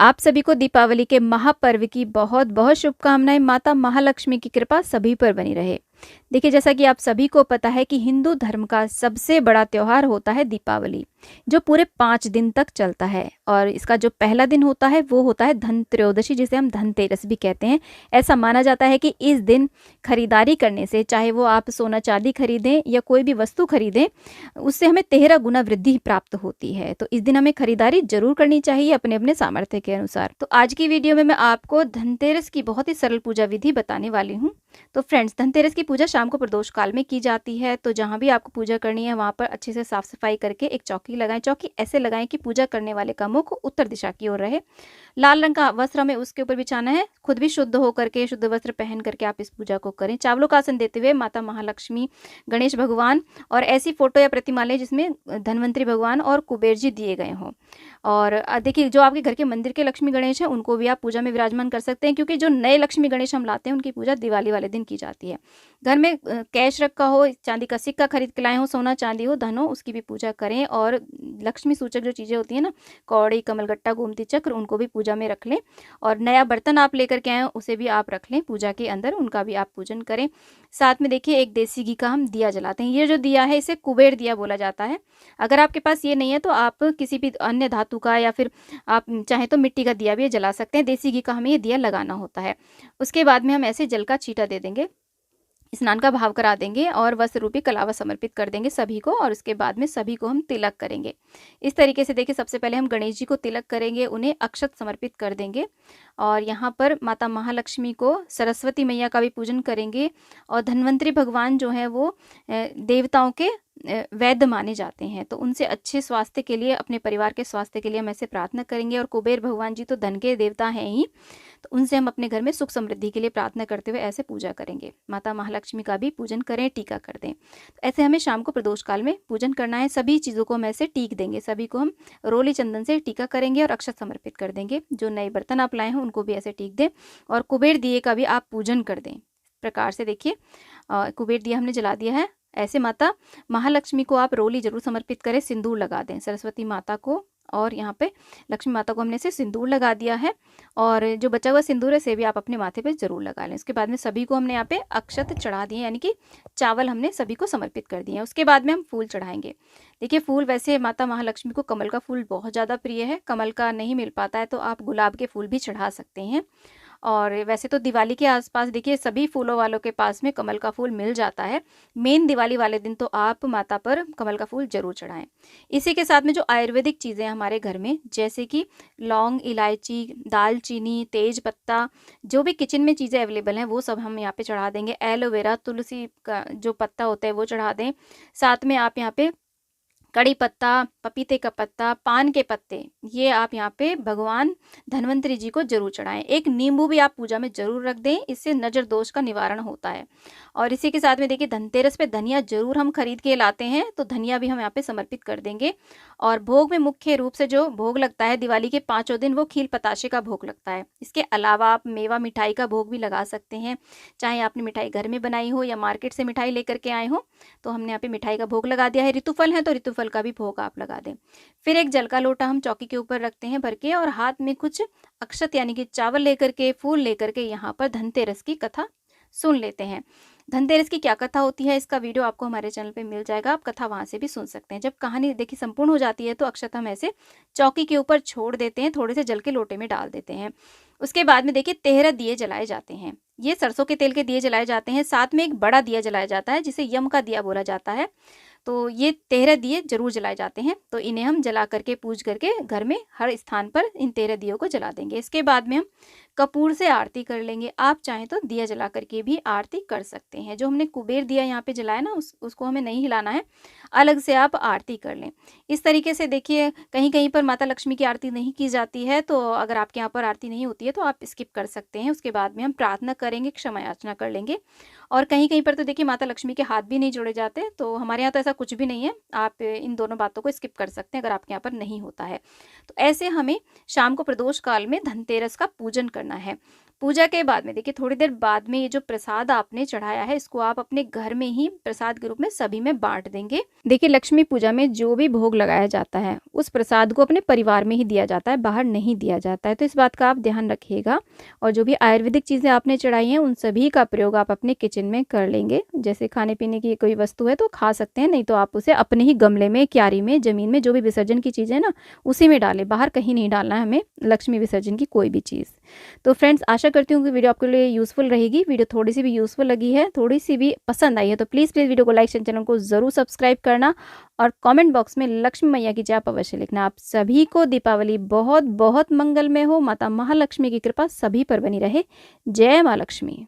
आप सभी को दीपावली के महापर्व की बहुत बहुत शुभकामनाएं। माता महालक्ष्मी की कृपा सभी पर बनी रहे। देखिए, जैसा कि आप सभी को पता है कि हिंदू धर्म का सबसे बड़ा त्योहार होता है दीपावली, जो पूरे 5 दिन तक चलता है। और इसका जो पहला दिन होता है वो होता है धनत्रयोदशी, जिसे हम धनतेरस भी कहते हैं। ऐसा माना जाता है कि इस दिन खरीदारी करने से, चाहे वो आप सोना चांदी खरीदें या कोई भी वस्तु खरीदें, उससे हमें 13 गुना वृद्धि प्राप्त होती है। तो इस दिन हमें खरीदारी जरूर करनी चाहिए अपने अपने सामर्थ्य के अनुसार। तो आज की वीडियो में मैं आपको धनतेरस की बहुत ही सरल पूजा विधि बताने वाली हूँ। तो फ्रेंड्स, धनतेरस की पूजा शाम को प्रदोष काल में की जाती है। तो जहाँ भी आपको पूजा करनी है वहाँ पर अच्छे से साफ सफाई करके एक चौकी लगाएं। चौकी ऐसे लगाएं कि पूजा करने वाले का मुख उत्तर दिशा की ओर रहे। लाल रंग का वस्त्र हमें उसके ऊपर बिछाना है। खुद भी शुद्ध होकर के, शुद्ध वस्त्र पहन करके आप इस पूजा को करें। चावलों का आसन देते हुए माता महालक्ष्मी, गणेश भगवान और ऐसी फोटो या प्रतिमा लें जिसमें धन्वंतरी भगवान और कुबेर जी दिए गए हों। और देखिए, जो आपके घर के मंदिर के लक्ष्मी गणेश हैं उनको भी आप पूजा में विराजमान कर सकते हैं, क्योंकि जो नए लक्ष्मी गणेश हम लाते हैं उनकी पूजा दिवाली वाले दिन की जाती है। घर में कैश रखा हो, चांदी का सिक्का खरीद के लाए हो, सोना चांदी हो, धन हो, उसकी भी पूजा करें। और लक्ष्मी सूचक जो चीज़ें होती हैं ना, कौड़ी, कमलगट्टा, गोमती चक्र, उनको भी पूजा में रख लें। और नया बर्तन आप लेकर के आए हो उसे भी आप रख लें पूजा के अंदर, उनका भी आप पूजन करें। साथ में देखिए, एक देसी घी का हम दिया जलाते हैं। ये जो दिया है इसे कुबेर दिया बोला जाता है। अगर आपके पास ये नहीं है तो आप किसी भी अन्य धातु का या फिर आप चाहें तो मिट्टी का दिया भी जला सकते हैं। देसी घी का हमें ये दिया लगाना होता है। उसके बाद में हम ऐसे जल का छींटा दे देंगे, स्नान का भाव करा देंगे और वस्त्र रूपी कलावा समर्पित कर देंगे सभी को। और उसके बाद में सभी को हम तिलक करेंगे। इस तरीके से देखिए, सबसे पहले हम गणेश जी को तिलक करेंगे, उन्हें अक्षत समर्पित कर देंगे। और यहाँ पर माता महालक्ष्मी को, सरस्वती मैया का भी पूजन करेंगे। और धन्वंतरी भगवान जो है वो देवताओं के वैद्य माने जाते हैं, तो उनसे अच्छे स्वास्थ्य के लिए, अपने परिवार के स्वास्थ्य के लिए हम ऐसे प्रार्थना करेंगे। और कुबेर भगवान जी तो धन के देवता हैं ही, तो उनसे हम अपने घर में सुख समृद्धि के लिए प्रार्थना करते हुए ऐसे पूजा करेंगे। माता महालक्ष्मी का भी पूजन करें, टीका कर दें। तो ऐसे हमें शाम को प्रदोष काल में पूजन करना है। सभी चीज़ों को हम ऐसे टीक देंगे, सभी को हम रोली चंदन से टीका करेंगे और अक्षत समर्पित कर देंगे। जो नए बर्तन आप लाए हैं उनको भी ऐसे टीक दें और कुबेर दिए का भी आप पूजन कर दें। प्रकार से देखिए, कुबेर दिया हमने जला दिया है। ऐसे माता महालक्ष्मी को आप रोली जरूर समर्पित करें, सिंदूर लगा दें सरस्वती माता को। और यहाँ पे लक्ष्मी माता को हमने से सिंदूर लगा दिया है। और जो बचा हुआ सिंदूर है से भी आप अपने माथे पे जरूर लगा लें। उसके बाद में सभी को हमने यहाँ पे अक्षत चढ़ा दिए, यानी कि चावल हमने सभी को समर्पित कर दिए हैं। उसके बाद में हम फूल चढ़ाएंगे। देखिए, फूल वैसे माता महालक्ष्मी को कमल का फूल बहुत ज़्यादा प्रिय है। कमल का नहीं मिल पाता है तो आप गुलाब के फूल भी चढ़ा सकते हैं। और वैसे तो दिवाली के आसपास देखिए सभी फूलों वालों के पास में कमल का फूल मिल जाता है। मेन दिवाली वाले दिन तो आप माता पर कमल का फूल जरूर चढ़ाएं। इसी के साथ में जो आयुर्वेदिक चीज़ें हमारे घर में, जैसे कि लौंग, इलायची, दालचीनी, तेज पत्ता, जो भी किचन में चीज़ें अवेलेबल हैं वो सब हम यहाँ पे चढ़ा देंगे। एलोवेरा, तुलसी का जो पत्ता होता है वो चढ़ा दें। साथ में आप यहाँ पे कड़ी पत्ता, पपीते का पत्ता, पान के पत्ते, ये आप यहाँ पे भगवान धन्वंतरी जी को जरूर चढ़ाएं। एक नींबू भी आप पूजा में जरूर रख दें, इससे नजर दोष का निवारण होता है। और इसी के साथ में देखिए, धनतेरस पे धनिया जरूर हम खरीद के लाते हैं, तो धनिया भी हम यहाँ पे समर्पित कर देंगे। और भोग में मुख्य रूप से जो भोग लगता है दिवाली के 5 दिन, वो खील पताशे का भोग लगता है। इसके अलावा आप मेवा मिठाई का भोग भी लगा सकते हैं, चाहे आपने मिठाई घर में बनाई हो या मार्केट से मिठाई लेकर के आए हो। तो हमने यहाँ पे मिठाई का भोग लगा दिया है। ऋतुफल है तो ऋतुफल का भी भोग आप लगा दें। फिर एक जल का लोटा हम चौकी के ऊपर रखते हैं भर के, और हाथ में कुछ अक्षत यानी कि चावल लेकर के, फूल लेकर के यहाँ पर धनतेरस की कथा सुन लेते हैं। धनतेरस की क्या कथा होती है, इसका वीडियो आपको हमारे चैनल पे मिल जाएगा, आप कथा वहां से भी सुन सकते हैं। जब कहानी देखिए संपूर्ण हो जाती है तो अक्षत हम ऐसे चौकी के ऊपर छोड़ देते हैं, थोड़े से जल के लोटे में डाल देते हैं। उसके बाद में देखिए 13 दिए जलाए जाते हैं। ये सरसों के तेल के दिए जलाए जाते हैं। साथ में एक बड़ा दिया जलाया जाता है जिसे यम का दिया बोला जाता है। तो ये 13 दिए जरूर जलाए जाते हैं। तो इन्हें हम जला करके, पूज करके घर में हर स्थान पर इन 13 दियों को जला देंगे। इसके बाद में हम कपूर से आरती कर लेंगे। आप चाहें तो दिया जला करके भी आरती कर सकते हैं। जो हमने कुबेर दिया यहाँ पे जलाया ना, उसको हमें नहीं हिलाना है, अलग से आप आरती कर लें। इस तरीके से देखिए, कहीं कहीं पर माता लक्ष्मी की आरती नहीं की जाती है, तो अगर आपके यहाँ पर आरती नहीं होती है तो आप स्किप कर सकते हैं। उसके बाद में हम प्रार्थना करेंगे, क्षमा याचना कर लेंगे। और कहीं कहीं पर तो देखिए माता लक्ष्मी के हाथ भी नहीं जोड़े जाते, तो हमारे यहाँ तो ऐसा कुछ भी नहीं है। आप इन दोनों बातों को स्किप कर सकते हैं अगर आपके यहाँ पर नहीं होता है। तो ऐसे हमें शाम को प्रदोष काल में धनतेरस का पूजन करना है। पूजा के बाद में देखिए थोड़ी देर बाद में ये जो प्रसाद आपने चढ़ाया है इसको आप अपने घर में ही प्रसाद के रूप में सभी में बांट देंगे। देखिए लक्ष्मी पूजा में जो भी भोग लगाया जाता है उस प्रसाद को अपने परिवार में ही दिया जाता है, बाहर नहीं दिया जाता है, तो इस बात का आप ध्यान रखिएगा। और जो भी आयुर्वेदिक चीज़ें आपने चढ़ाई हैं उन सभी का प्रयोग आप अपने किचन में कर लेंगे। जैसे खाने पीने की कोई वस्तु है तो खा सकते हैं, नहीं तो आप उसे अपने ही गमले में, क्यारी में, जमीन में, जो भी विसर्जन की चीज़ें है ना उसी में डालें, बाहर कहीं नहीं डालना है हमें लक्ष्मी विसर्जन की कोई भी चीज़। तो फ्रेंड्स आशा करती हूँ कि वीडियो आपके लिए यूज़फुल रहेगी। वीडियो थोड़ी सी भी यूज़फुल लगी है, थोड़ी सी भी पसंद आई है तो प्लीज़ वीडियो को लाइक, चैनल को ज़रूर सब्सक्राइब करना और कमेंट बॉक्स में लक्ष्मी मैया की जय आप अवश्य लिखना। आप सभी को दीपावली बहुत बहुत मंगलमय हो। माता महालक्ष्मी की कृपा सभी पर बनी रहे। जय माँ लक्ष्मी।